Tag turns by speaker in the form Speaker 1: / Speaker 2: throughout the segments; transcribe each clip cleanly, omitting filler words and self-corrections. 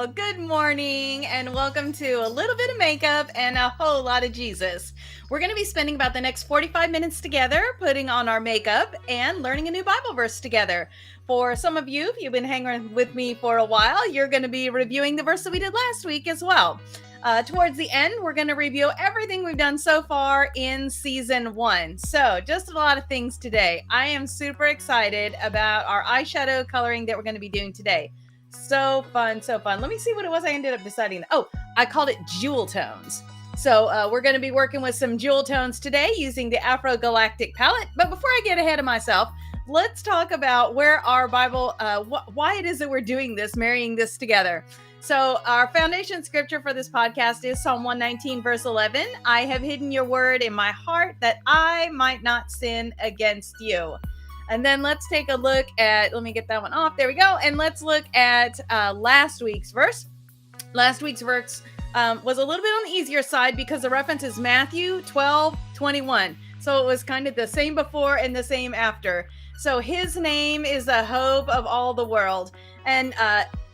Speaker 1: Well, good morning and welcome to a little bit of makeup and a whole lot of Jesus. We're going to be spending about the next 45 minutes together putting on our makeup and learning a new Bible verse together. For some of you, if you've been hanging with me for a while, you're going to be reviewing the verse that we did last week as well. Towards the end, we're going to review everything we've done so far in season 1. So just a lot of things today. I am super excited about our eyeshadow coloring that we're going to be doing today. So fun, so fun. Let me see what it was I ended up deciding. Oh, I called it jewel tones. So we're going to be working with some jewel tones today using the Afro Galactic palette. But before I get ahead of myself, let's talk about where our Bible, why it is that we're doing this, marrying this together. So our foundation scripture for this podcast is Psalm 119, verse 11. I have hidden your word in my heart that I might not sin against you. And then let's take a look at, let me get that one off. There we go. And let's look at last week's verse. Last week's verse was a little bit on the easier side because the reference is Matthew 12:21. So it was kind of the same before and the same after. So his name is the hope of all the world. And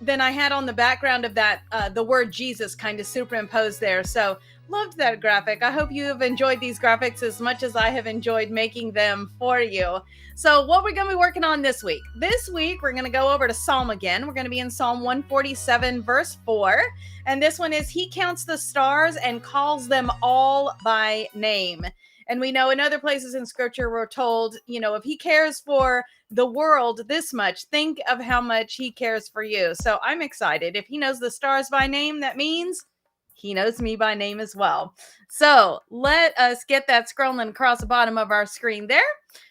Speaker 1: then I had on the background of that the word Jesus kind of superimposed there. So loved that graphic. I hope you have enjoyed these graphics as much as I have enjoyed making them for you. So what we're going to be working on this week. This week, we're going to go over to Psalm again. We're going to be in Psalm 147, verse 4. And this one is, He counts the stars and calls them all by name. And we know in other places in scripture, we're told, if he cares for the world this much, think of how much he cares for you. So I'm excited. If he knows the stars by name, that means he knows me by name as well. So let us get that scrolling across the bottom of our screen there.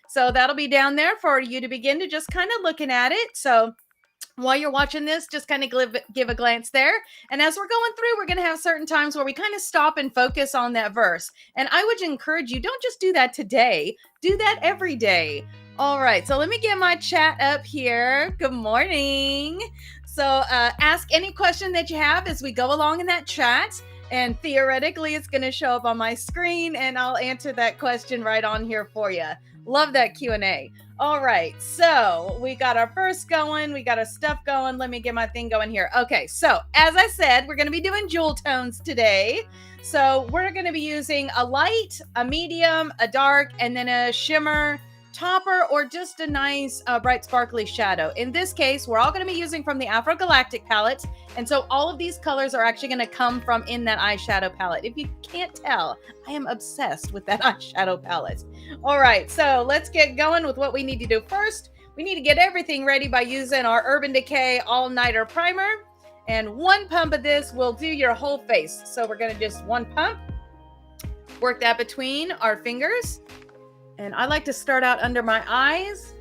Speaker 1: So that'll be down there for you to begin to just kind of looking at it. So while you're watching this, just kind of give a glance there. And as we're going through, we're going to have certain times where we kind of stop and focus on that verse. And I would encourage you, don't just do that today. Do that every day. All right, so let me get my chat up here. Good morning. So ask any question that you have as we go along in that chat. And theoretically, it's going to show up on my screen and I'll answer that question right on here for you. Love that Q&A. All right, so we got our verse going. We got our stuff going. Let me get my thing going here. Okay, so as I said, we're going to be doing jewel tones today. So we're going to be using a light, a medium, a dark, and then a shimmer topper or just a nice bright sparkly shadow. In this case, we're all going to be using from the Afro Galactic palette. And so all of these colors are actually going to come from in that eyeshadow palette. If you can't tell, I am obsessed with that eyeshadow palette. All right, so let's get going with what we need to do first. We need to get everything ready by using our Urban Decay All-Nighter Primer. And one pump of this will do your whole face. So we're going to just one pump, work that between our fingers. And I like to start out under my eyes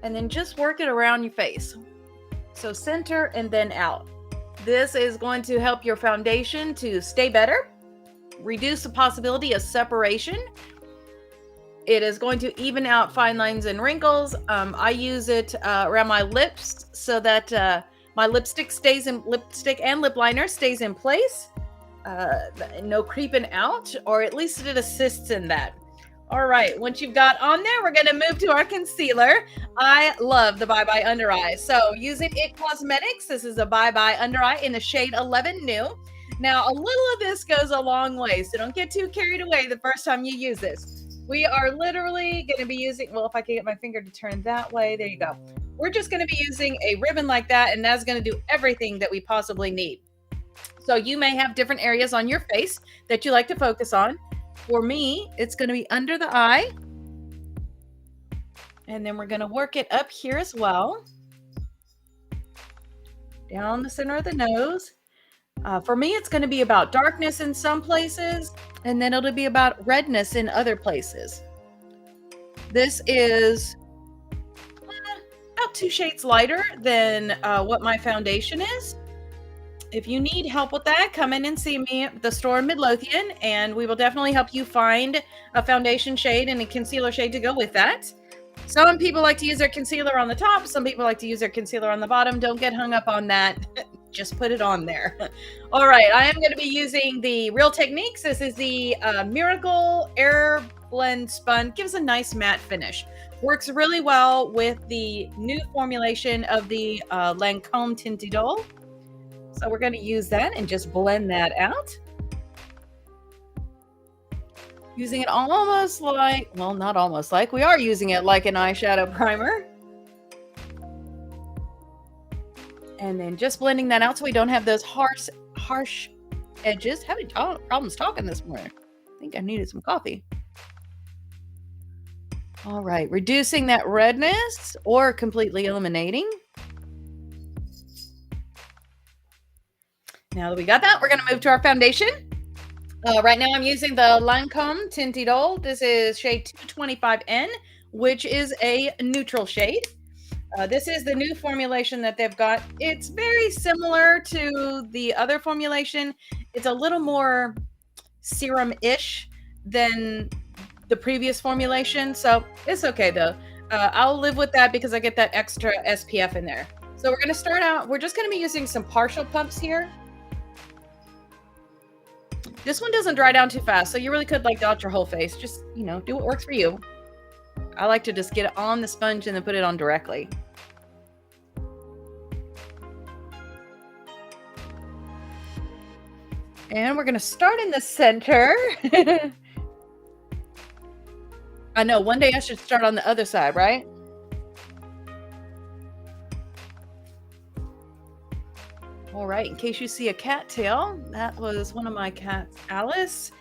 Speaker 1: and then just work it around your face. So center and then out. This is going to help your foundation to stay better, reduce the possibility of separation. It is going to even out fine lines and wrinkles. I use it around my lips so that my lipstick and lip liner stays in place. No creeping out, or at least it assists in that. All right, once you've got on there, we're going to move to our concealer. I love the Bye Bye Under Eye. So using IT Cosmetics, this is a Bye Bye Under Eye in the shade 11 New. Now, a little of this goes a long way, so don't get too carried away the first time you use this. We are literally going to be using, well, if I can get my finger to turn that way, there you go. We're just going to be using a ribbon like that, and that's going to do everything that we possibly need. So you may have different areas on your face that you like to focus on. For me, it's going to be under the eye. And then we're going to work it up here as well. Down the center of the nose. For me, it's going to be about darkness in some places. And then it'll be about redness in other places. This is about 2 shades lighter than what my foundation is. If you need help with that, come in and see me at the store in Midlothian, and we will definitely help you find a foundation shade and a concealer shade to go with that. Some people like to use their concealer on the top. Some people like to use their concealer on the bottom. Don't get hung up on that. Just put it on there. All right, I am going to be using the Real Techniques. This is the Miracle Air Blend Spun. Gives a nice matte finish. Works really well with the new formulation of the Lancome Tinted Doll. So we're going to use that and just blend that out. Using it almost like, well, not almost like, we are using it like an eyeshadow primer. And then just blending that out so we don't have those harsh edges. Having problems talking this morning. I think I needed some coffee. All right, reducing that redness or completely eliminating. Now that we got that, we're going to move to our foundation. Right now I'm using the Lancome Tinted Old. This is shade 225N, which is a neutral shade. This is the new formulation that they've got. It's very similar to the other formulation. It's a little more serum-ish than the previous formulation, so it's okay though. I'll live with that because I get that extra SPF in there. So we're going to start out, we're just going to be using some partial pumps here. This one doesn't dry down too fast, so you really could like dot your whole face. Just, you know, do what works for you. I like to just get it on the sponge and then put it on directly. And we're going to start in the center. I know, one day I should start on the other side, right? All right, in case you see a cattail, that was one of my cats, Alice,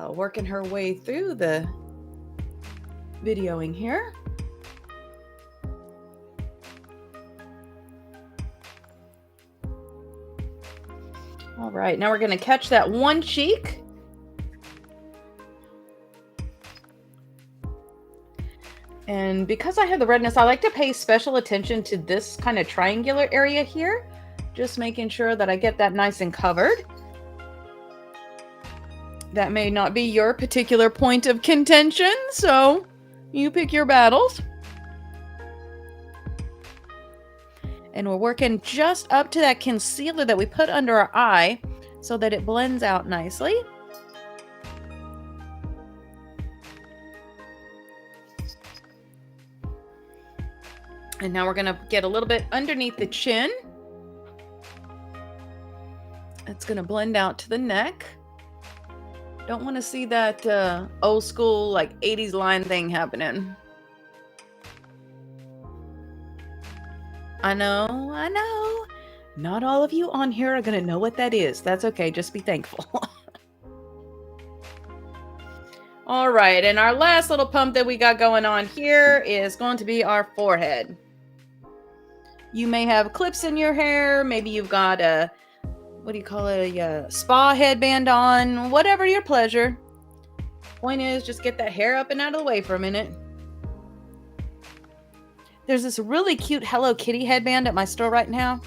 Speaker 1: working her way through the videoing here. All right, now we're going to catch that one cheek. And because I have the redness, I like to pay special attention to this kind of triangular area here. Just making sure that I get that nice and covered. That may not be your particular point of contention, so you pick your battles. And we're working just up to that concealer that we put under our eye so that it blends out nicely. And now we're going to get a little bit underneath the chin. It's going to blend out to the neck. Don't want to see that old school like 80s line thing happening. I know. Not all of you on here are going to know what that is. That's okay. Just be thankful. All right. And our last little pump that we got going on here is going to be our forehead. You may have clips in your hair. Maybe you've got a, what do you call it? A spa headband on, whatever your pleasure. Point is, just get that hair up and out of the way for a minute. There's this really cute Hello Kitty headband at my store right now.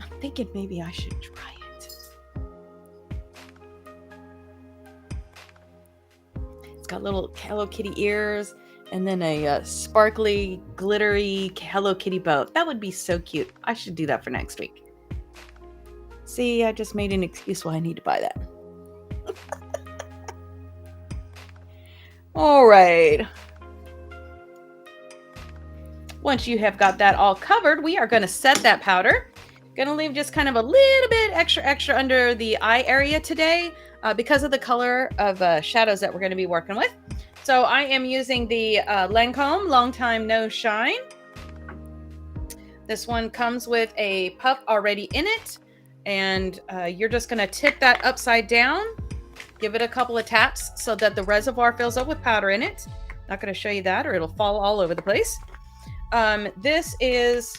Speaker 1: I'm thinking maybe I should try it. It's got little Hello Kitty ears and then a sparkly, glittery Hello Kitty bow. That would be so cute. I should do that for next week. See, I just made an excuse why I need to buy that. All right. Once you have got that all covered, we are going to set that powder. Going to leave just kind of a little bit extra under the eye area today because of the color of shadows that we're going to be working with. So I am using the Lancome Long Time No Shine. This one comes with a puff already in it. And you're just going to tip that upside down. Give it a couple of taps so that the reservoir fills up with powder in it. Not going to show you that or it'll fall all over the place. This is,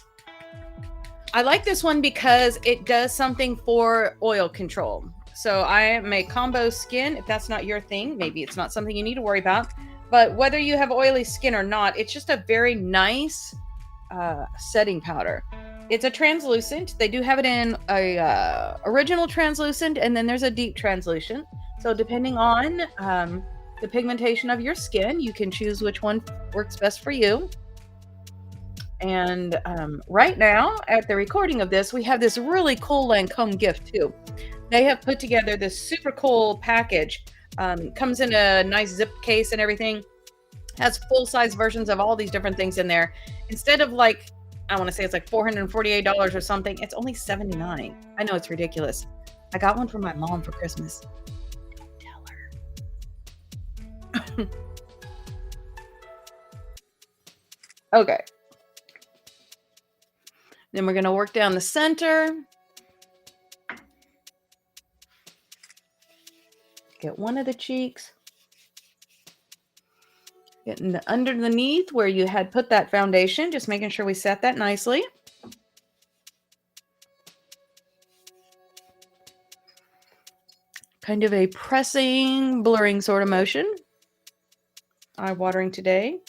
Speaker 1: I like this one because it does something for oil control. So I am a combo skin. If that's not your thing, maybe it's not something you need to worry about. But whether you have oily skin or not, it's just a very nice setting powder. It's a translucent. They do have it in a original translucent, and then there's a deep translucent. So depending on the pigmentation of your skin, you can choose which one works best for you. And right now, at the recording of this, we have this really cool Lancome gift too. They have put together this super cool package. Comes in a nice zip case and everything. Has full-size versions of all these different things in there. Instead of like I want to say it's like $448 or something. It's only $79. I know it's ridiculous. I got one for my mom for Christmas. Don't tell her. Okay. Then we're going to work down the center. Get one of the cheeks. Getting underneath where you had put that foundation, just making sure we set that nicely. Kind of a pressing, blurring sort of motion. Eye-watering today.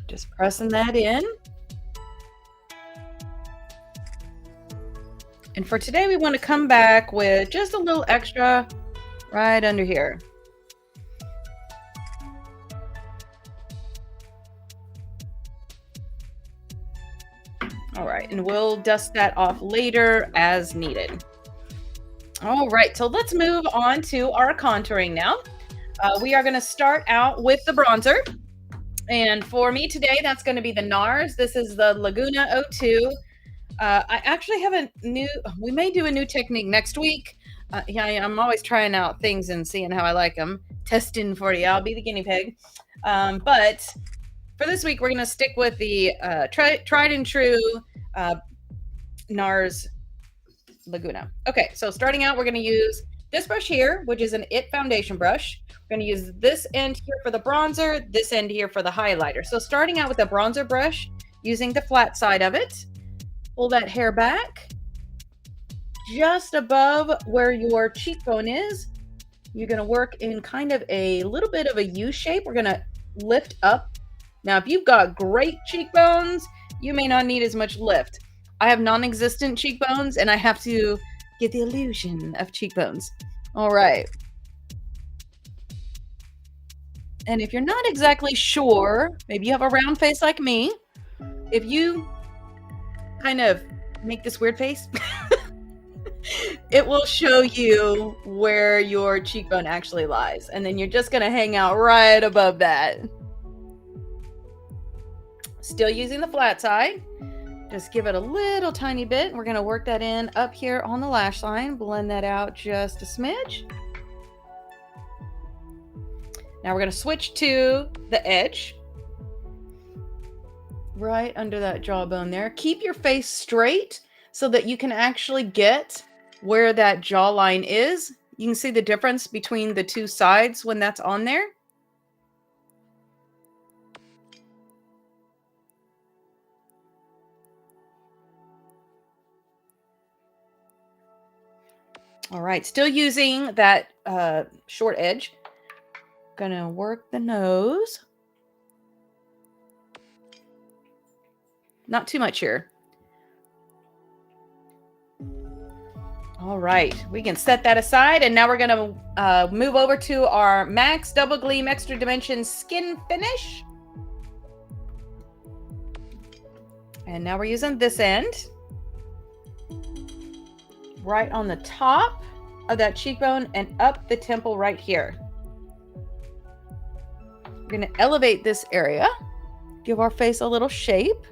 Speaker 1: Just pressing that in. And for today, we want to come back with just a little extra right under here. All right, and we'll dust that off later as needed. All right, so let's move on to our contouring now. We are going to start out with the bronzer. And for me today, that's going to be the NARS. This is the Laguna 02. I actually have we may do a new technique next week. Yeah, I'm always trying out things and seeing how I like them. Testing for you. I'll be the guinea pig. But for this week, we're going to stick with the tried and true NARS Laguna. Okay, so starting out, we're going to use this brush here, which is an IT foundation brush. We're going to use this end here for the bronzer, this end here for the highlighter. So starting out with the bronzer brush, using the flat side of it, pull that hair back just above where your cheekbone is. You're going to work in kind of a little bit of a U shape. We're going to lift up. Now, if you've got great cheekbones, you may not need as much lift. I have non-existent cheekbones, and I have to get the illusion of cheekbones. All right. And if you're not exactly sure, maybe you have a round face like me, if you kind of make this weird face, it will show you where your cheekbone actually lies. And then you're just going to hang out right above that. Still using the flat side. Just give it a little tiny bit. We're going to work that in up here on the lash line. Blend that out just a smidge. Now we're going to switch to the edge. Right under that jawbone there. Keep your face straight so that you can actually get where that jawline is. You can see the difference between the two sides when that's on there. All right, still using that short edge. Gonna work the nose. Not too much here. All right, we can set that aside, and now we're gonna move over to our Max Double Gleam Extra Dimension Skin Finish. And now we're using this end. Right on the top of that cheekbone and up the temple right here. We're going to elevate this area, give our face a little shape.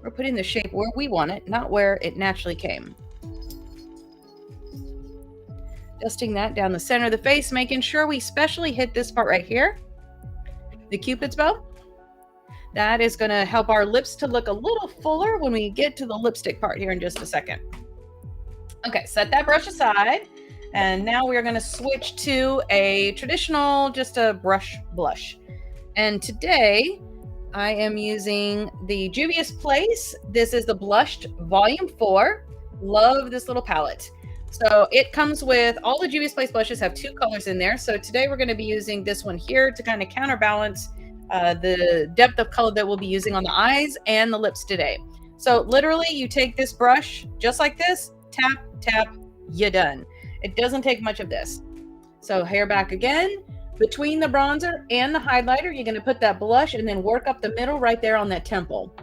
Speaker 1: We're putting the shape where we want it, not where it naturally came. Dusting that down the center of the face, making sure we especially hit this part right here, the Cupid's bow. That is going to help our lips to look a little fuller when we get to the lipstick part here in just a second. Okay, set that brush aside, and now we are going to switch to a traditional, just a brush blush. And today, I am using the Juvia's Place. This is the Blushed Volume 4. Love this little palette. So it comes with, all the Juvia's Place blushes have 2 colors in there. So today we're going to be using this one here to kind of counterbalance the depth of color that we'll be using on the eyes and the lips today. So literally, you take this brush just like this, tap, tap, you're done. It doesn't take much of this. So hair back again. Between the bronzer and the highlighter, you're going to put that blush and then work up the middle right there on that temple.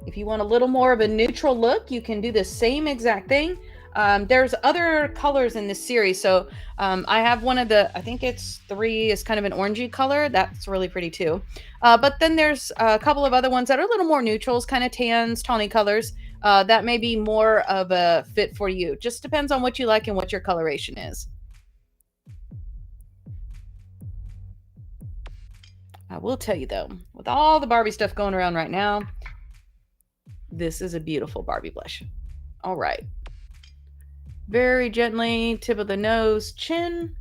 Speaker 1: If you want a little more of a neutral look, you can do the same exact thing. There's other colors in this series. So I have one of the, I think it's 3 is kind of an orangey color. That's really pretty too. But then there's a couple of other ones that are a little more neutrals, kind of tans, tawny colors. That may be more of a fit for you. Just depends on what you like and what your coloration is. I will tell you though, with all the Barbie stuff going around right now, this is a beautiful Barbie blush. All right. Very gently, tip of the nose, chin.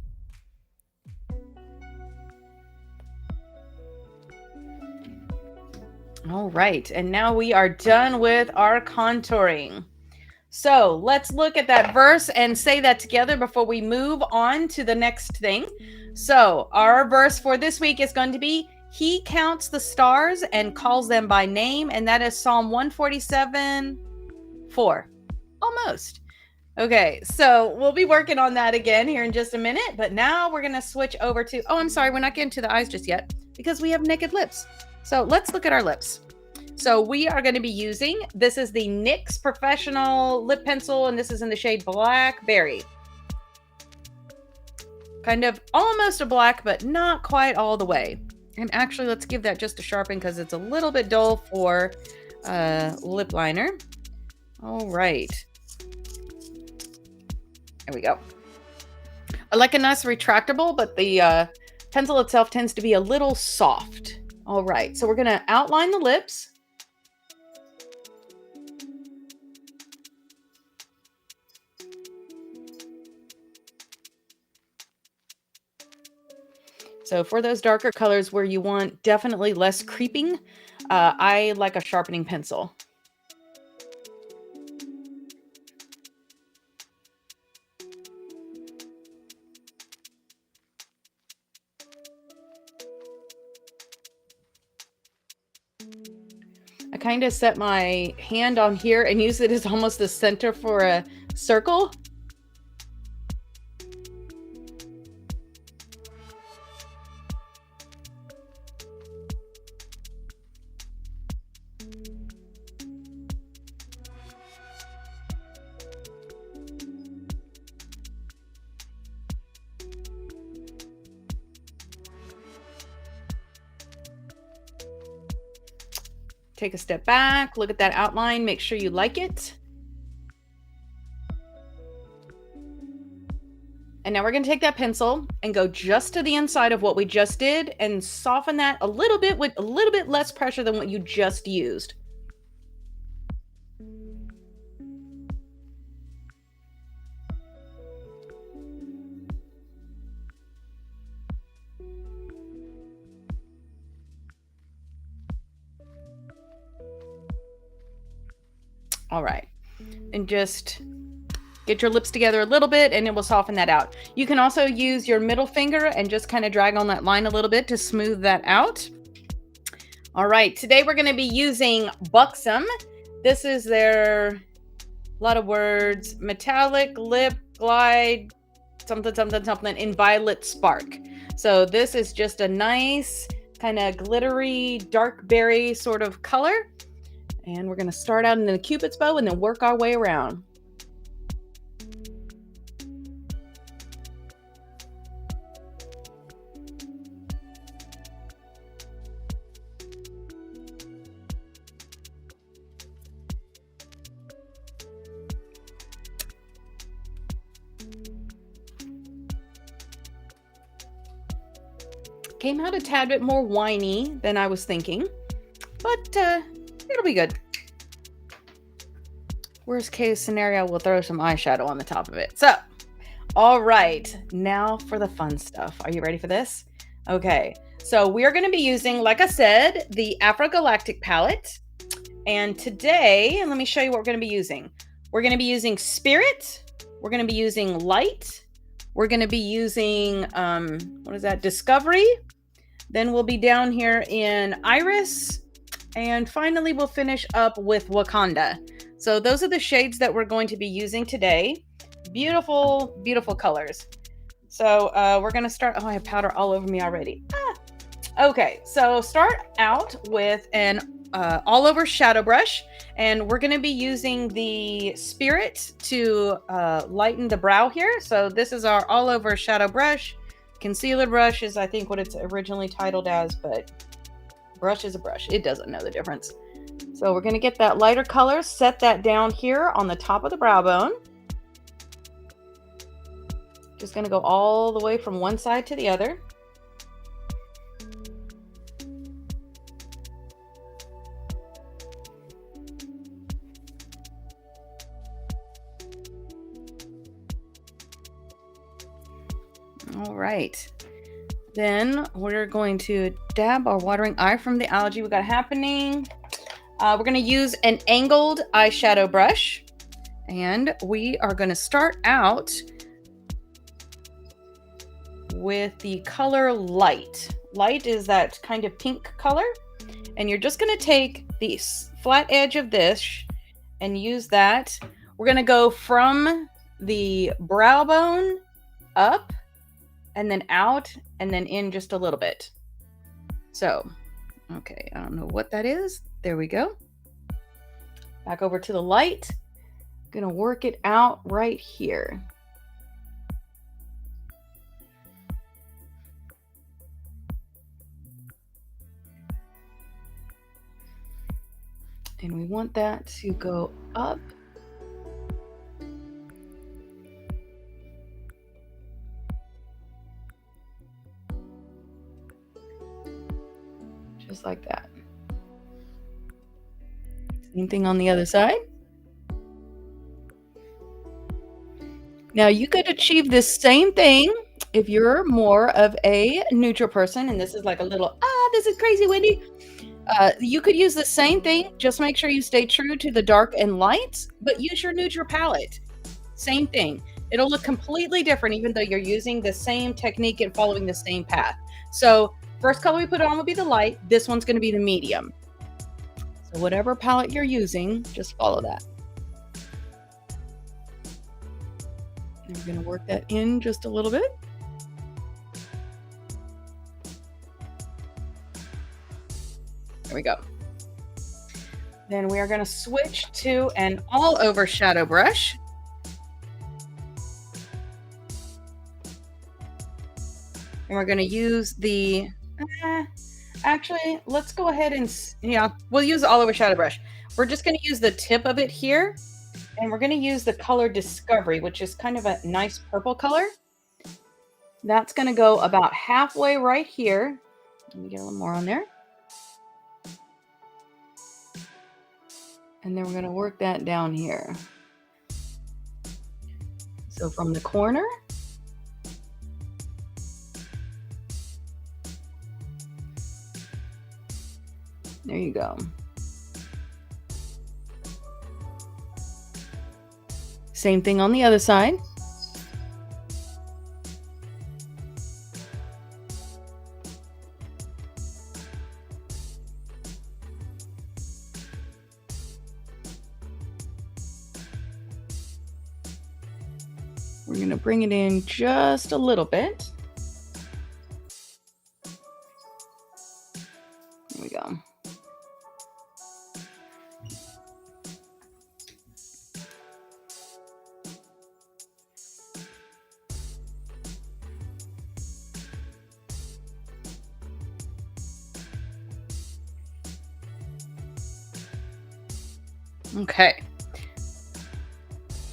Speaker 1: All right, and now we are done with our contouring. So let's look at that verse and say that together before we move on to the next thing. So our verse for this week is going to be, He counts the stars and calls them by name. And that is Psalm 147:4. Almost. Okay, so we'll be working on that again here in just a minute. But now we're going to switch over to, oh, I'm sorry, we're not getting to the eyes just yet because we have naked lips. So let's look at our lips. So we are going to be using, this is the NYX Professional Lip Pencil, and this is in the shade Blackberry. Kind of almost a black, but not quite all the way. And actually, let's give that just a sharpen because it's a little bit dull for lip liner. All right. There we go. I like a nice retractable, but the pencil itself tends to be a little soft. All right, so we're going to outline the lips. So for those darker colors where you want definitely less creeping, I like a sharpening pencil. I kind of set my hand on here and use it as almost the center for a circle. Take a step back, look at that outline, make sure you like it. And now we're going to take that pencil and go just to the inside of what we just did and soften that a little bit with a little bit less pressure than what you just used. All right, and just get your lips together a little bit and it will soften that out. You can also use your middle finger and just kind of drag on that line a little bit to smooth that out. All right, today we're going to be using Buxom. This is their, a lot of words, metallic lip glide, something, something, something in Violet Spark. So this is just a nice kind of glittery dark berry sort of color. And we're going to start out in the Cupid's bow and then work our way around. Came out a tad bit more whiny than I was thinking, but it'll be good. Worst case scenario, we'll throw some eyeshadow on the top of it. So, all right, now for the fun stuff. Are you ready for this? Okay, so we're going to be using, like I said, the Afro Galactic palette. And today, let me show you what we're going to be using. We're going to be using Spirit. We're going to be using Light. We're going to be using, what is that? Discovery. Then we'll be down here in Iris. And finally, we'll finish up with Wakanda. So those are the shades that we're going to be using today. Beautiful, beautiful colors. So we're going to start. Oh, I have powder all over me already. Okay, so start out with an all over shadow brush, and we're going to be using the Spirit to lighten the brow here. So this is our all over shadow brush. Concealer brush is, I think, what it's originally titled as, but brush is a brush. It doesn't know the difference. So we're going to get that lighter color, set that down here on the top of the brow bone. Just going to go all the way from one side to the other. All right. Then we're going to dab our watering eye from the algae we got happening. We're going to use an angled eyeshadow brush, and we are going to start out with the color Light. Light is that kind of pink color, and you're just going to take the flat edge of this and use that. We're going to go from the brow bone up and then out and then in just a little bit. So, okay, I don't know what that is. There we go. Back over to the light. Gonna work it out right here. And we want that to go up. Just like that. Same thing on the other side. Now you could achieve this same thing if you're more of a neutral person, and this is like a little, this is crazy, Wendy. You could use the same thing, just make sure you stay true to the dark and light, but use your neutral palette. Same thing. It'll look completely different even though you're using the same technique and following the same path. So first color we put on will be the light. This one's going to be the medium. So whatever palette you're using, just follow that. And we're going to work that in just a little bit. There we go. Then we are going to switch to an all over shadow brush. And we're going to use the, actually, let's go ahead and, we'll use the all over shadow brush. We're just going to use the tip of it here. And we're going to use the color Discovery, which is kind of a nice purple color. That's going to go about halfway right here. Let me get a little more on there. And then we're going to work that down here. So from the corner, there you go. Same thing on the other side. We're going to bring it in just a little bit. There we go. Okay.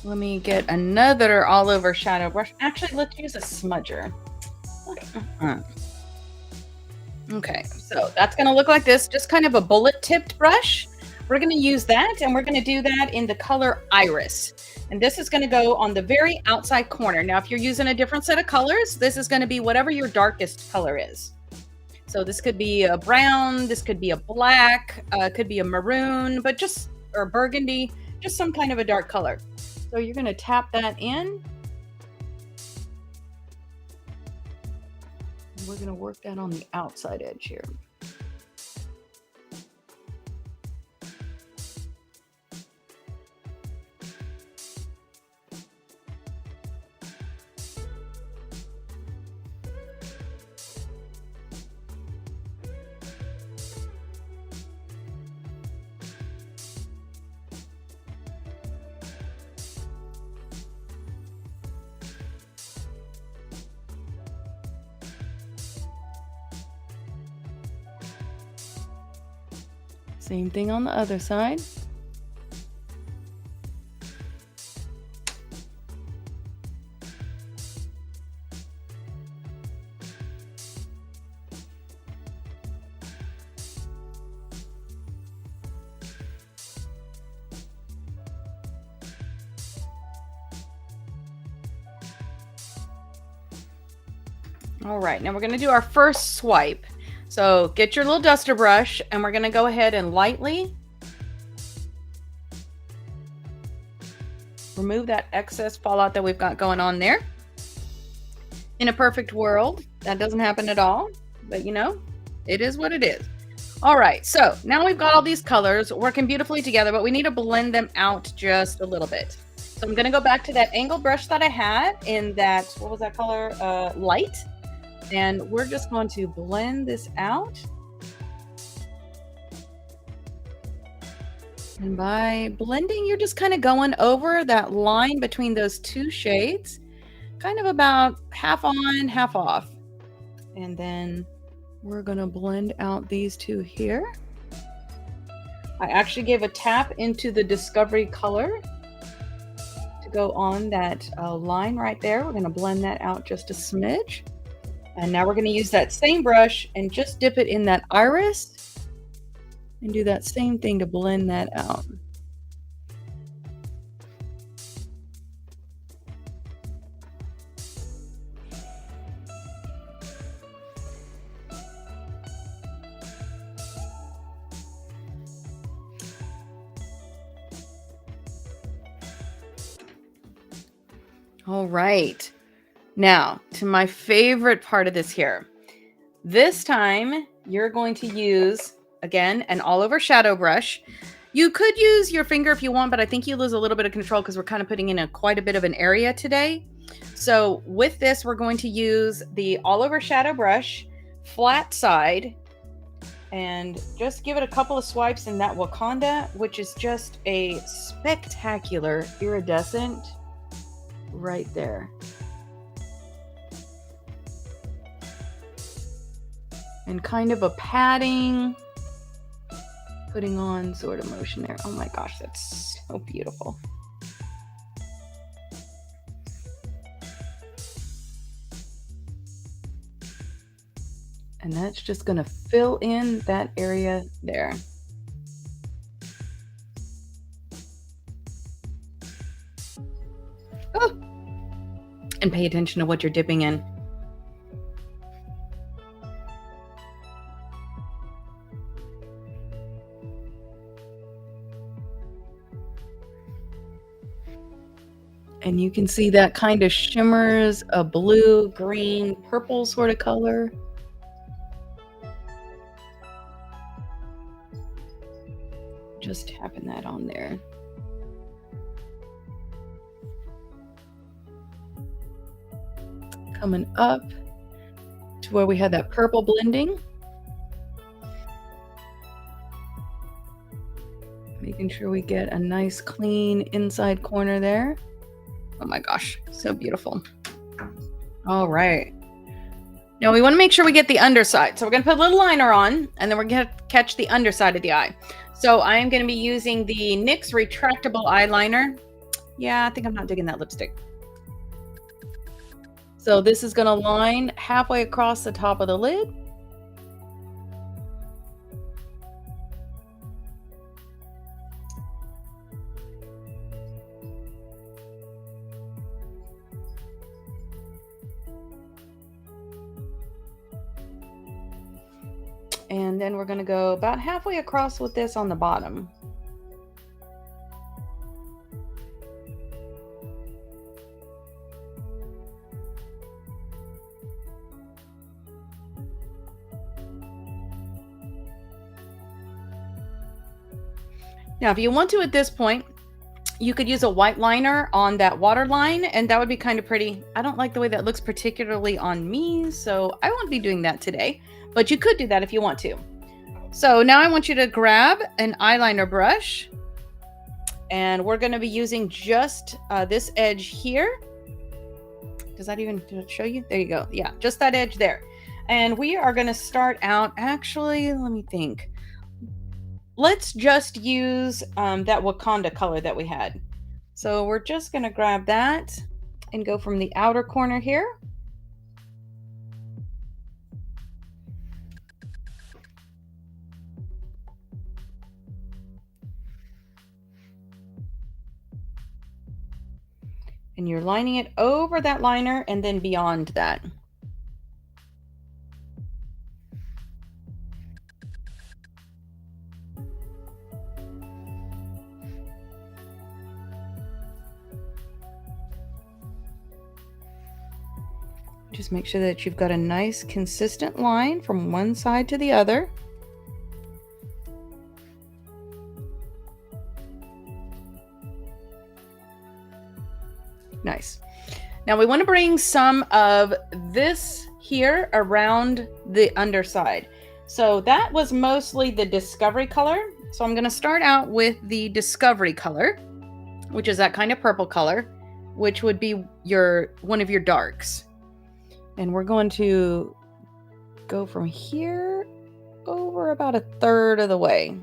Speaker 1: Let me get another all over shadow brush. Actually, let's use a smudger. Okay, so that's going to look like this, just kind of a bullet tipped brush. We're going to use that, and we're going to do that in the color Iris. And this is going to go on the very outside corner. Now, if you're using a different set of colors, this is going to be whatever your darkest color is. So this could be a brown, this could be a black, could be a maroon, but just, or burgundy, just some kind of a dark color. So you're going to tap that in. And we're going to work that on the outside edge here. Same thing on the other side. All right, now we're going to do our first swipe. So get your little duster brush and we're going to go ahead and lightly remove that excess fallout that we've got going on there. In a perfect world, that doesn't happen at all, but you know, it is what it is. All right, so now we've got all these colors working beautifully together, but we need to blend them out just a little bit. So I'm going to go back to that angled brush that I had in that, what was that color? Light. And we're just going to blend this out. And by blending, you're just kind of going over that line between those two shades, kind of about half on, half off. And then we're going to blend out these two here. I actually gave a tap into the Discovery color to go on that line right there. We're going to blend that out just a smidge. And now we're going to use that same brush and just dip it in that iris and do that same thing to blend that out. All right. Now, to my favorite part of this here. This time, you're going to use, again, an all-over shadow brush. You could use your finger if you want, but I think you lose a little bit of control because we're kind of putting in quite a bit of an area today. So with this, we're going to use the all-over shadow brush, flat side, and just give it a couple of swipes in that Wakanda, which is just a spectacular iridescent right there. And kind of a padding, putting on sort of motion there. Oh my gosh, that's so beautiful. And that's just going to fill in that area there. Oh. And pay attention to what you're dipping in. And you can see that kind of shimmers a blue, green, purple sort of color. Just tapping that on there. Coming up to where we had that purple blending. Making sure we get a nice clean inside corner there. Oh my gosh, so beautiful. All right. Now we want to make sure we get the underside. So we're going to put a little liner on, and then we're going to catch the underside of the eye. So I am going to be using the NYX retractable eyeliner. Yeah, I think I'm not digging that lipstick. So this is going to line halfway across the top of the lid. And then we're going to go about halfway across with this on the bottom. Now, if you want to at this point, you could use a white liner on that water line, and that would be kind of pretty. I don't like the way that looks particularly on me, so I won't be doing that today, but you could do that if you want to. So now I want you to grab an eyeliner brush, and we're going to be using just this edge here. Does that even show you? There you go. Yeah, just that edge there. And we are going to start out, actually, let me think. let's just use that Wakanda color that we had. So we're just going to grab that and go from the outer corner here. And you're lining it over that liner and then beyond that. Just make sure that you've got a nice consistent line from one side to the other. Nice. Now we want to bring some of this here around the underside. So that was mostly the Discovery color. So I'm going to start out with the Discovery color, which is that kind of purple color, which would be one of your darks. And we're going to go from here over about a third of the way.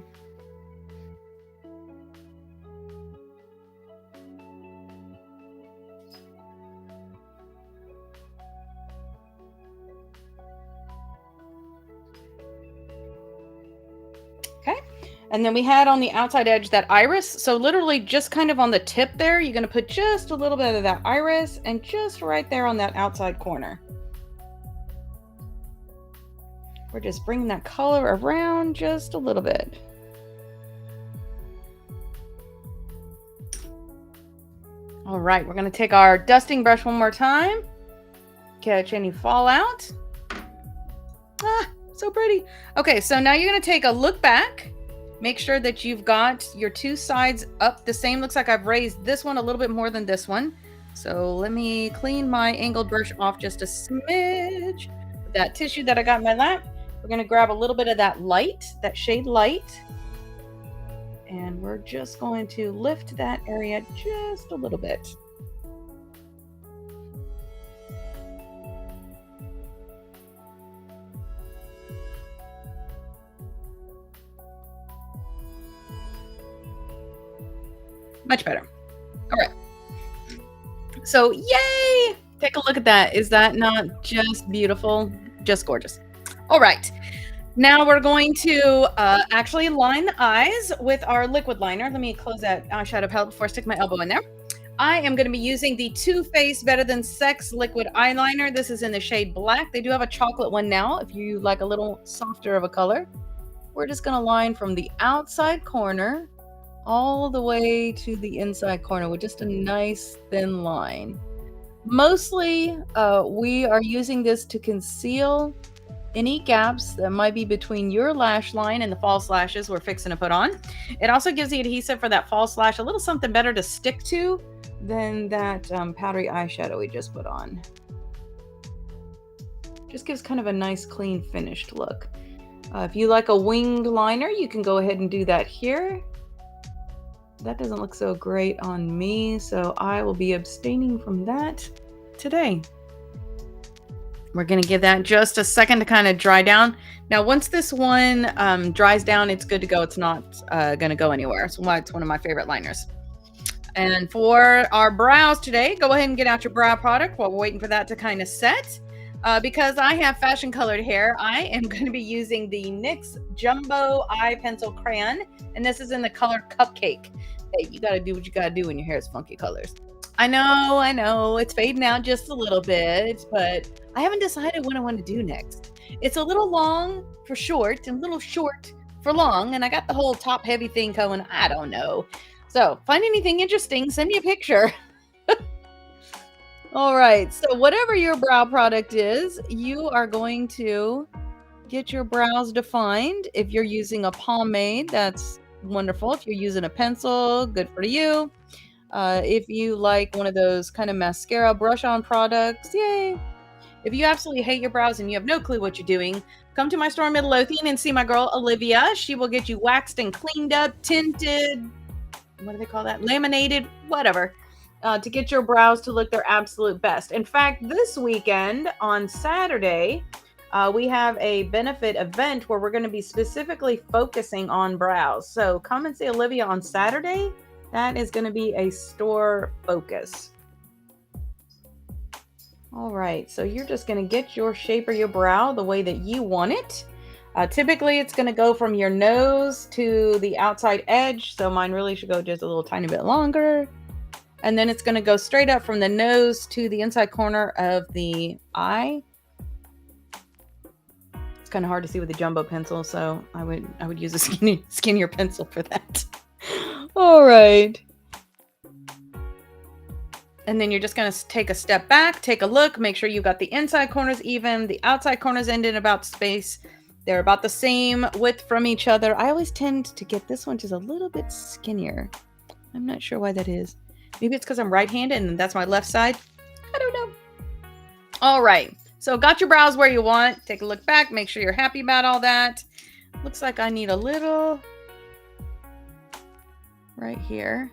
Speaker 1: Okay. And then we had on the outside edge that iris. So literally just kind of on the tip there, you're going to put just a little bit of that iris and just right there on that outside corner. We're just bringing that color around just a little bit. All right, we're going to take our dusting brush one more time. Catch any fallout. Ah, so pretty. Okay, so now you're going to take a look back. Make sure that you've got your two sides up the same. Looks like I've raised this one a little bit more than this one. So let me clean my angled brush off just a smidge. With that tissue that I got in my lap. We're going to grab a little bit of that light, that shade light, and we're just going to lift that area just a little bit. Much better. All right. So, yay! Take a look at that. Is that not just beautiful? Just gorgeous. All right, now we're going to actually line the eyes with our liquid liner. Let me close that eyeshadow palette before I stick my elbow in there. I am going to be using the Too Faced Better Than Sex liquid eyeliner. This is in the shade black. They do have a chocolate one now if you like a little softer of a color. We're just going to line from the outside corner all the way to the inside corner with just a nice thin line. Mostly, we are using this to conceal any gaps that might be between your lash line and the false lashes we're fixing to put on. It also gives the adhesive for that false lash a little something better to stick to than that powdery eyeshadow we just put on. Just gives kind of a nice clean finished look. If you like a winged liner, you can go ahead and do that here. That doesn't look so great on me, so I will be abstaining from that today. We're going to give that just a second to kind of dry down. Now, once this one dries down, it's good to go. It's not going to go anywhere. So it's one of my favorite liners. And for our brows today, go ahead and get out your brow product while we're waiting for that to kind of set. Because I have fashion colored hair, I am going to be using the NYX Jumbo Eye Pencil Crayon. And this is in the color Cupcake. Hey, you got to do what you got to do when your hair is funky colors. I know, it's fading out just a little bit, but I haven't decided what I want to do next. It's a little long for short and a little short for long, and I got the whole top heavy thing going. I don't know. So, find anything interesting, send me a picture. All right, so whatever your brow product is, you are going to get your brows defined. If you're using a pomade, that's wonderful. If you're using a pencil, good for you. If you like one of those kind of mascara brush-on products, yay. If you absolutely hate your brows and you have no clue what you're doing, come to my store in Midlothian and see my girl Olivia. She will get you waxed and cleaned up, tinted, what do they call that? Laminated, whatever, to get your brows to look their absolute best. In fact, this weekend on Saturday, we have a benefit event where we're going to be specifically focusing on brows. So come and see Olivia on Saturday. That is going to be a store focus. All right, so you're just going to get your shape of your brow the way that you want it. Typically, it's going to go from your nose to the outside edge. So mine really should go just a little tiny bit longer. And then it's going to go straight up from the nose to the inside corner of the eye. It's kind of hard to see with a jumbo pencil, so I would use a skinnier pencil for that. All right. And then you're just going to take a step back, take a look, make sure you've got the inside corners even, the outside corners ended about space. They're about the same width from each other. I always tend to get this one just a little bit skinnier. I'm not sure why that is. Maybe it's because I'm right-handed and that's my left side. I don't know. All right. So got your brows where you want. Take a look back. Make sure you're happy about all that. Looks like I need a little right here.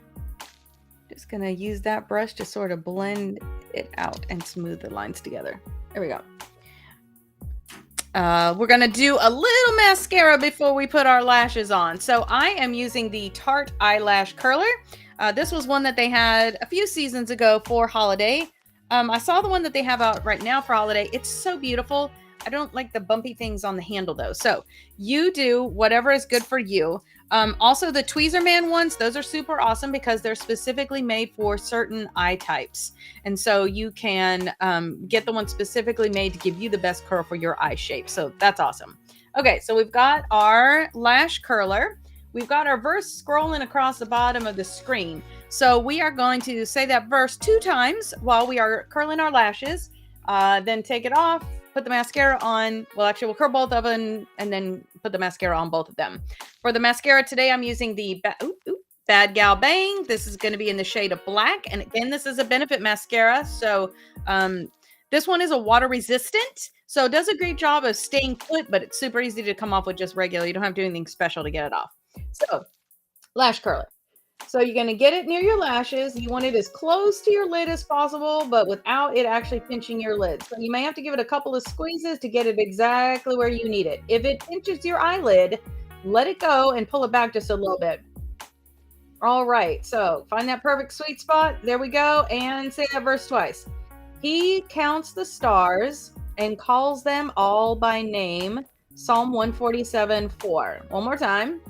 Speaker 1: Just going to use that brush to sort of blend it out and smooth the lines together. There we go. We're going to do a little mascara before we put our lashes on. So I am using the Tarte Eyelash Curler. This was one that they had a few seasons ago for holiday. I saw the one that they have out right now for holiday. It's so beautiful. I don't like the bumpy things on the handle though. So you do whatever is good for you. Also the Tweezer Man ones, those are super awesome because they're specifically made for certain eye types. And so you can get the one specifically made to give you the best curl for your eye shape. So that's awesome. Okay, so we've got our lash curler. We've got our verse scrolling across the bottom of the screen. So we are going to say that verse 2 times while we are curling our lashes. Then take it off, put the mascara on. Well, actually, we'll curl both of them and then put the mascara on both of them. For the mascara today, I'm using the Bad Gal Bang. This is going to be in the shade of black. And again, this is a benefit mascara. So this one is a water resistant. So it does a great job of staying put, but it's super easy to come off with just regular. You don't have to do anything special to get it off. So lash curler. So you're going to get it near your lashes. You want it as close to your lid as possible, but without it actually pinching your lid. So you may have to give it a couple of squeezes to get it exactly where you need it. If it pinches your eyelid, let it go and pull it back just a little bit. All right. So find that perfect sweet spot. There we go. And say that verse twice. He counts the stars and calls them all by name. Psalm 147:4. One more time.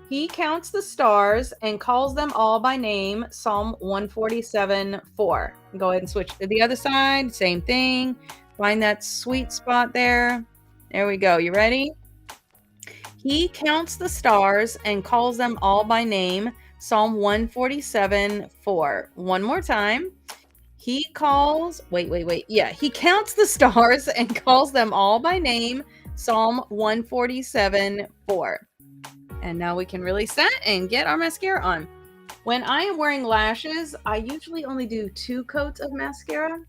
Speaker 1: He counts the stars and calls them all by name. Psalm 147:4. Go ahead and switch to the other side. Same thing. Find that sweet spot there. There we go. You ready? He counts the stars and calls them all by name. Psalm 147:4. One more time. He calls, Yeah, he counts the stars and calls them all by name. Psalm 147:4. And now we can release that and get our mascara on. When I am wearing lashes, I usually only do 2 coats of mascara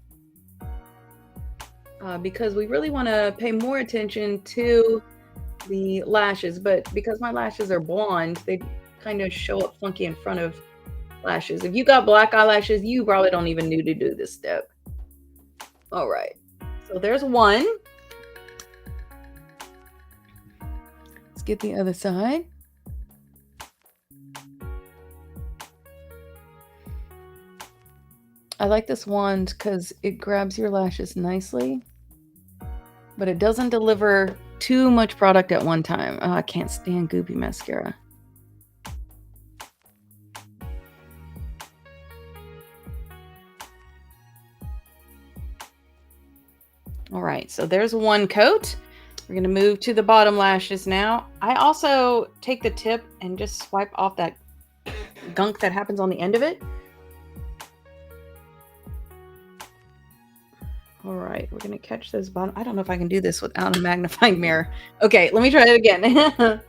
Speaker 1: because we really want to pay more attention to the lashes. But because my lashes are blonde, they kind of show up funky in front of lashes. If you got black eyelashes, you probably don't even need to do this step. All right. So there's one. Let's get the other side. I like this wand because it grabs your lashes nicely, but it doesn't deliver too much product at one time. Oh, I can't stand goopy mascara. All right, so there's one coat. We're going to move to the bottom lashes now. I also take the tip and just swipe off that gunk that happens on the end of it. All right, we're going to catch those bottom. I don't know if I can do this without a magnifying mirror. Okay, let me try it again.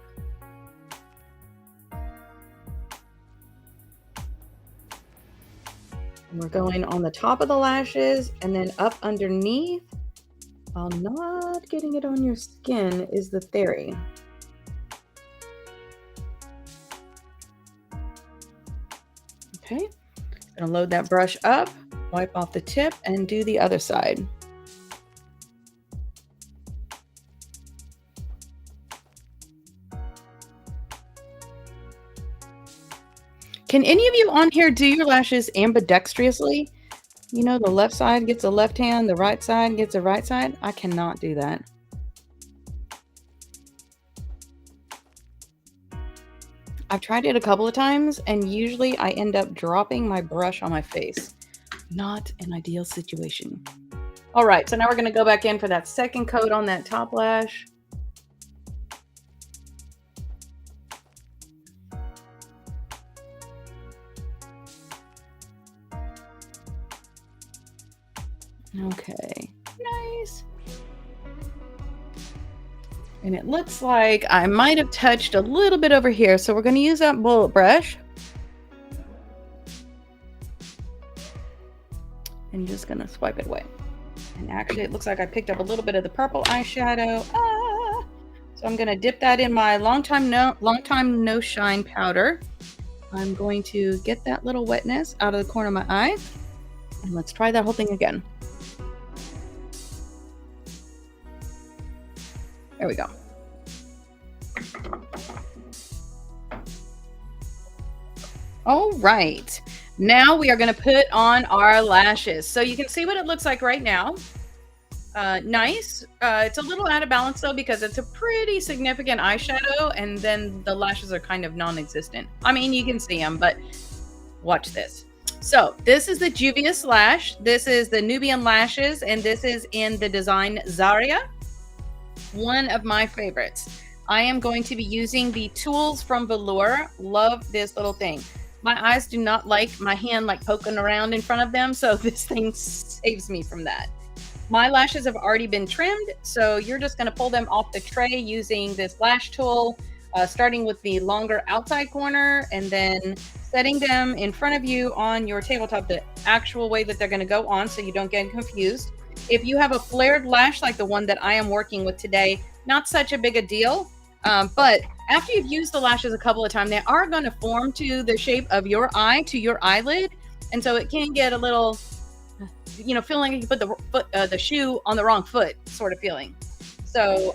Speaker 1: We're going on the top of the lashes and then up underneath. While not getting it on your skin is the theory. Okay, gonna load that brush up, wipe off the tip, and do the other side. Can any of you on here do your lashes ambidextrously? You know, the left side gets a left hand, the right side gets a right side. I cannot do that. I've tried it a couple of times, and usually I end up dropping my brush on my face. Not an ideal situation. All right, so now we're going to go back in for that second coat on that top lash. Okay, nice. And it looks like I might have touched a little bit over here, so we're going to use that bullet brush. And just going to swipe it away. And actually, it looks like I picked up a little bit of the purple eyeshadow. So I'm going to dip that in my long time no shine powder. I'm going to get that little wetness out of the corner of my eye. And let's try that whole thing again. There we go. All right. Now we are going to put on our lashes. So you can see what it looks like right now. Nice. It's a little out of balance though, because it's a pretty significant eyeshadow, and then the lashes are kind of non-existent. I mean, you can see them, but watch this. So this is the Juvia's lash. This is the Nubian lashes, and this is in the design Zaria. One of my favorites. I am going to be using the tools from Velour. Love this little thing. My eyes do not like my hand like poking around in front of them, so this thing saves me from that. My lashes have already been trimmed, so you're just going to pull them off the tray using this lash tool, starting with the longer outside corner and then setting them in front of you on your tabletop the actual way that they're going to go on, so you don't get confused. If you have a flared lash like the one that I am working with today, not such a big a deal. But after you've used the lashes a couple of times, they are going to form to the shape of your eye, to your eyelid. And so it can get a little, you know, feeling like you put the shoe on the wrong foot sort of feeling. So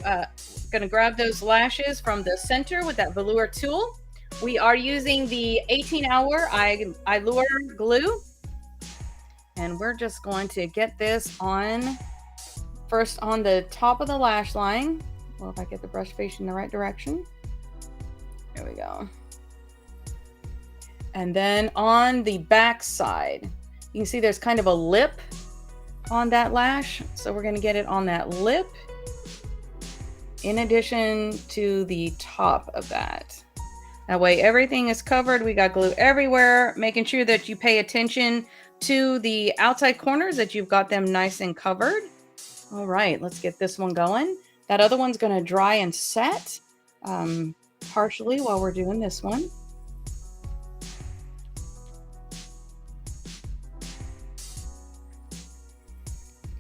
Speaker 1: going to grab those lashes from the center with that velour tool. We are using the 18-hour Allure glue. And we're just going to get this on first on the top of the lash line. Well, if I get the brush facing the right direction. There we go. And then on the back side, you can see there's kind of a lip on that lash. So we're going to get it on that lip in addition to the top of that. That way everything is covered. We got glue everywhere, making sure that you pay attention to the outside corners, that you've got them nice and covered. All right, let's get this one going. That other one's going to dry and set partially while we're doing this one.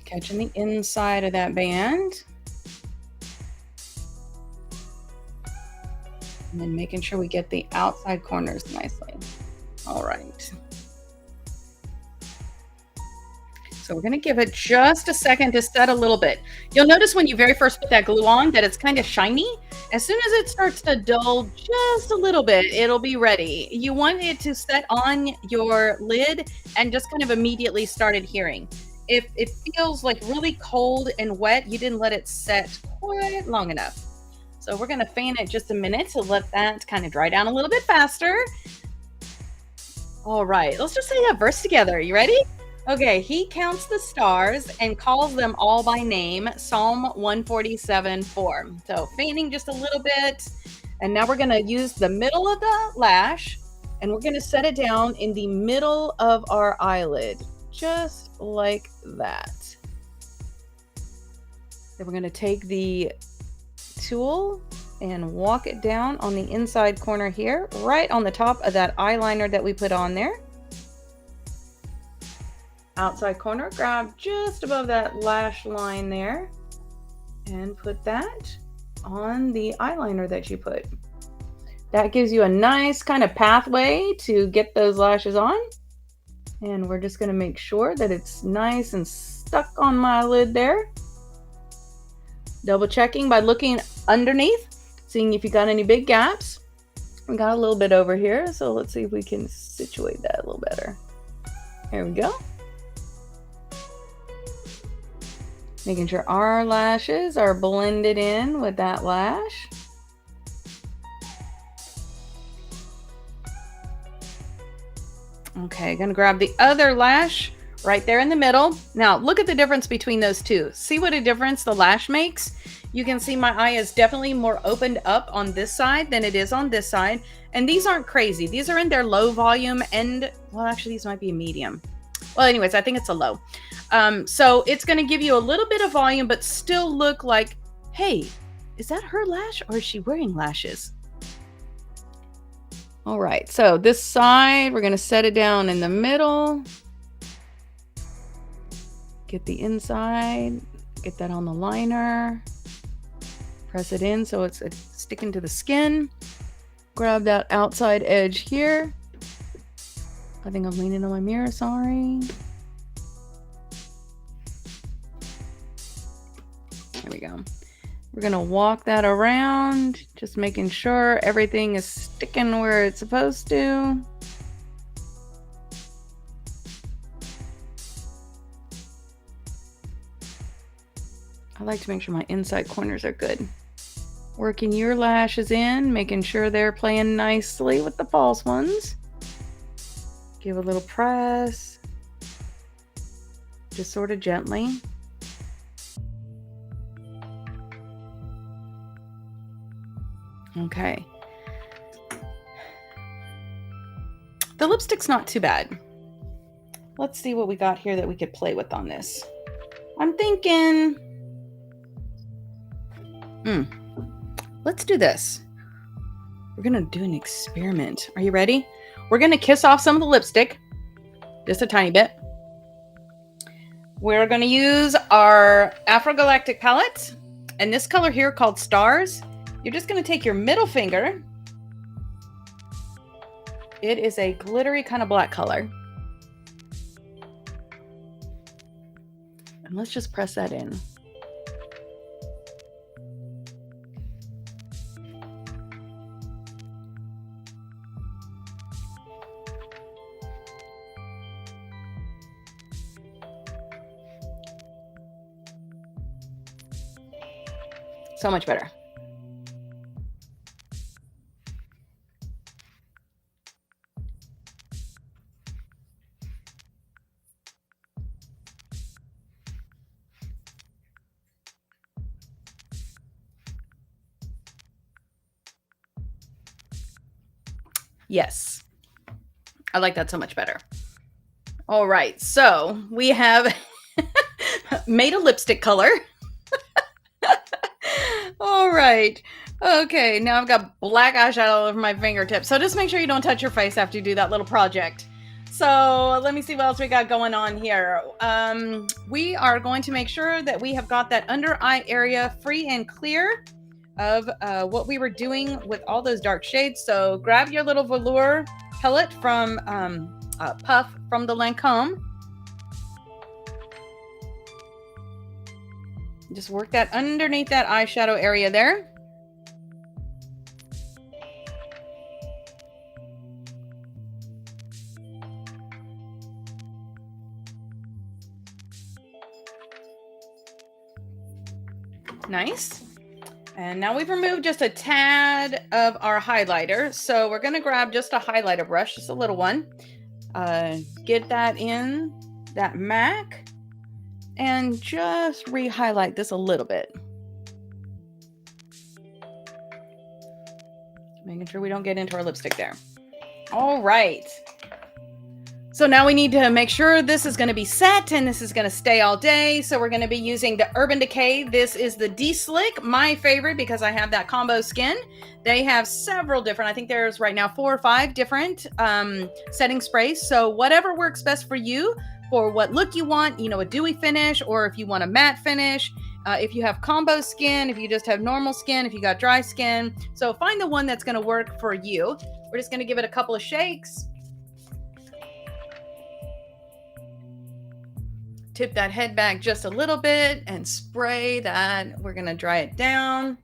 Speaker 1: Catching the inside of that band. And then making sure we get the outside corners nicely. All right. So we're going to give it just a second to set a little bit. You'll notice when you very first put that glue on that it's kind of shiny. As soon as it starts to dull just a little bit, it'll be ready. You want it to set on your lid and just kind of immediately start adhering. If it feels like really cold and wet, you didn't let it set quite long enough. So we're going to fan it just a minute to let that kind of dry down a little bit faster. All right, let's just say that verse together. You ready? Okay, he counts the stars and calls them all by name. Psalm 147:4. So fanning just a little bit. And now we're going to use the middle of the lash and we're going to set it down in the middle of our eyelid. Just like that. Then we're going to take the tool and walk it down on the inside corner here, right on the top of that eyeliner that we put on there. Outside corner, grab just above that lash line there and put that on the eyeliner that you put. That gives you a nice kind of pathway to get those lashes on. And we're just going to make sure that it's nice and stuck on my lid there. Double checking by looking underneath, seeing if you got any big gaps. We got a little bit over here, so let's see if we can situate that a little better. There we go. Making sure our lashes are blended in with that lash. Okay, gonna grab the other lash right there in the middle. Now, look at the difference between those two. See what a difference the lash makes? You can see my eye is definitely more opened up on this side than it is on this side. And these aren't crazy. These are in their low volume and, well, actually, these might be a medium. Well, anyways, I think it's a low. So it's going to give you a little bit of volume, but still look like, hey, is that her lash or is she wearing lashes? All right, so this side, we're going to set it down in the middle. Get the inside, get that on the liner. Press it in so it's sticking to the skin. Grab that outside edge here. I think I'm leaning on my mirror, sorry. There we go. We're gonna walk that around, just making sure everything is sticking where it's supposed to. I like to make sure my inside corners are good. Working your lashes in, making sure they're playing nicely with the false ones. Give a little press, just sort of gently. Okay. The lipstick's not too bad. Let's see what we got here that we could play with on this. I'm thinking, let's do this. We're gonna do an experiment. Are you ready? We're gonna kiss off some of the lipstick, just a tiny bit. We're gonna use our Afro-Galactic palette, and this color here called Stars. You're just going to take your middle finger. It is a glittery kind of black color. And let's just press that in. So much better. Yes, I like that so much better. All right, so we have made a lipstick color. All right. Okay, now I've got black eyeshadow all over my fingertips. So just make sure you don't touch your face after you do that little project. So let me see what else we got going on here. We are going to make sure that we have got that under eye area free and clear of what we were doing with all those dark shades. So grab your little velour pellet from Puff from the Lancome. Just work that underneath that eyeshadow area there. Nice. And now we've removed just a tad of our highlighter. So we're going to grab just a highlighter brush, just a little one. Get that in that MAC and just re-highlight this a little bit. Making sure we don't get into our lipstick there. All right. So now we need to make sure this is going to be set and this is going to stay all day. So we're going to be using the Urban Decay. This is the D-Slick, my favorite because I have that combo skin. They have several different, I think there's right now 4 or 5 different setting sprays. So whatever works best for you, for what look you want, you know, a dewy finish, or if you want a matte finish, if you have combo skin, if you just have normal skin, if you got dry skin. So find the one that's going to work for you. We're just going to give it a couple of shakes. Tip that head back just a little bit and spray that. We're going to dry it down.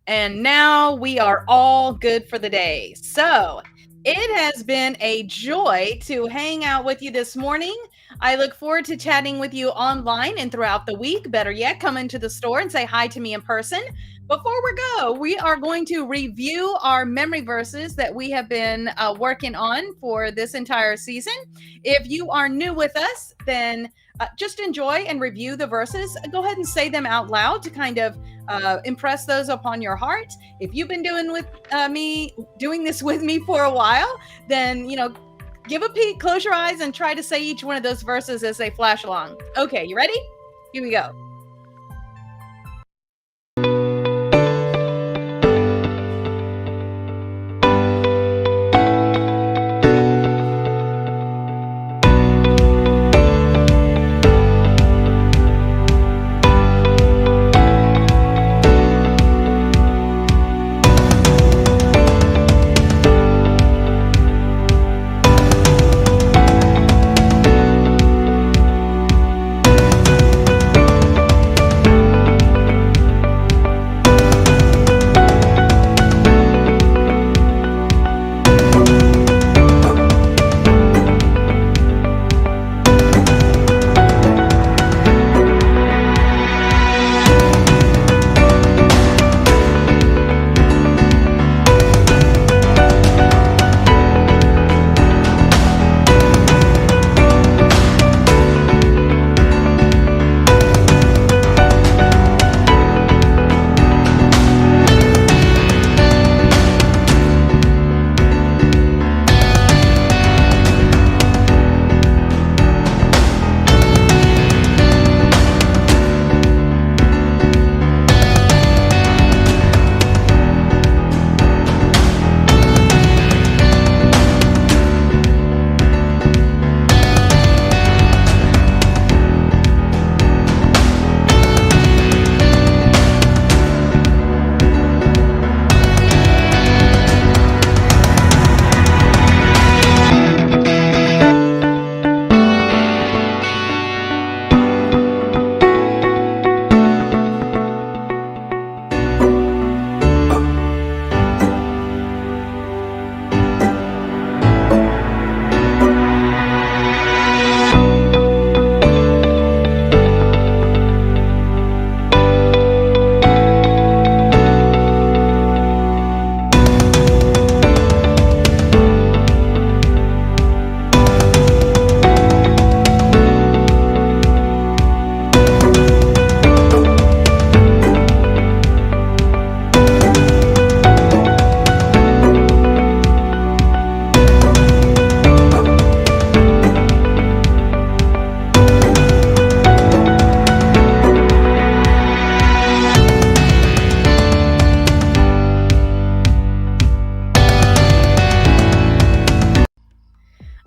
Speaker 1: And now we are all good for the day. So it has been a joy to hang out with you this morning. I look forward to chatting with you online and throughout the week. Better yet, come into the store and say hi to me in person. Before we go, we are going to review our memory verses that we have been working on for this entire season. If you are new with us, then just enjoy and review the verses. Go ahead and say them out loud to kind of impress those upon your heart. If you've been doing this with me for a while, then give a peek, close your eyes, and try to say each one of those verses as they flash along. Okay, you ready? Here we go.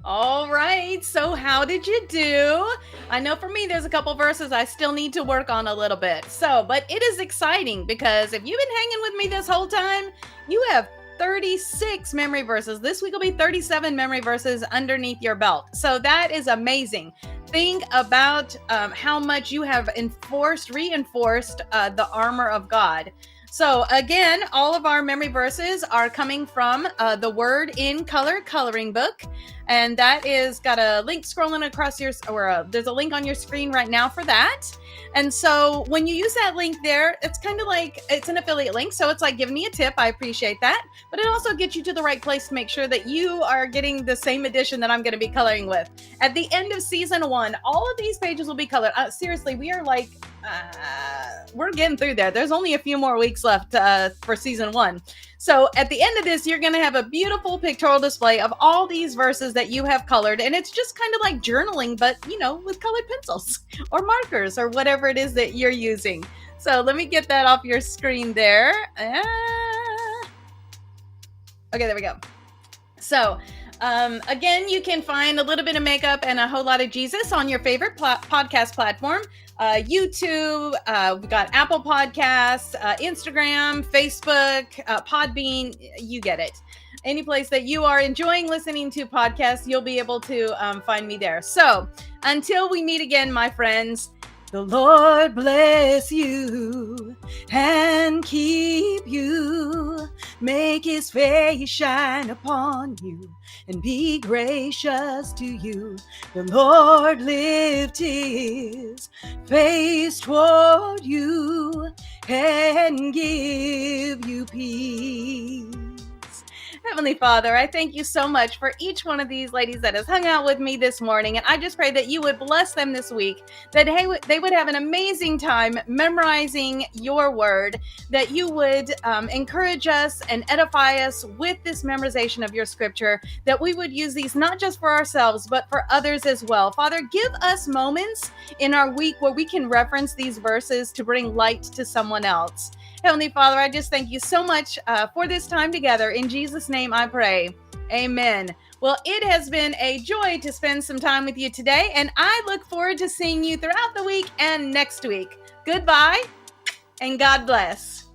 Speaker 1: All right. So, how did you do? I know for me, there's a couple verses I still need to work on a little bit. But it is exciting because if you've been hanging with me this whole time, you have 36 memory verses. This week will be 37 memory verses underneath your belt. So, that is amazing. Think about how much you have reinforced the armor of God. So again, all of our memory verses are coming from the Word in Color coloring book. And that is got a link scrolling across there's a link on your screen right now for that. And so when you use that link there, it's kind of like, it's an affiliate link. So it's like giving me a tip. I appreciate that. But it also gets you to the right place to make sure that you are getting the same edition that I'm going to be coloring with. At the end of season 1, all of these pages will be colored. Seriously, we are like, we're getting through there. There's only a few more weeks left for season 1. So at the end of this, you're going to have a beautiful pictorial display of all these verses that you have colored. And it's just kind of like journaling, but, with colored pencils or markers or whatever it is that you're using. So let me get that off your screen there. Okay, there we go. So again, you can find a little bit of makeup and a whole lot of Jesus on your favorite podcast platform. YouTube, we've got Apple Podcasts, Instagram, Facebook, Podbean, you get it. Any place that you are enjoying listening to podcasts, you'll be able to find me there. So until we meet again, my friends, the Lord bless you and keep you, make his face shine upon you, and be gracious to you. The Lord lift his face toward you and give you peace. Heavenly Father, I thank you so much for each one of these ladies that has hung out with me this morning. And I just pray that you would bless them this week, that they would have an amazing time memorizing your word, that you would encourage us and edify us with this memorization of your scripture, that we would use these not just for ourselves, but for others as well. Father, give us moments in our week where we can reference these verses to bring light to someone else. Heavenly Father, I just thank you so much for this time together. In Jesus' name I pray. Amen. Well, it has been a joy to spend some time with you today, and I look forward to seeing you throughout the week and next week. Goodbye, and God bless.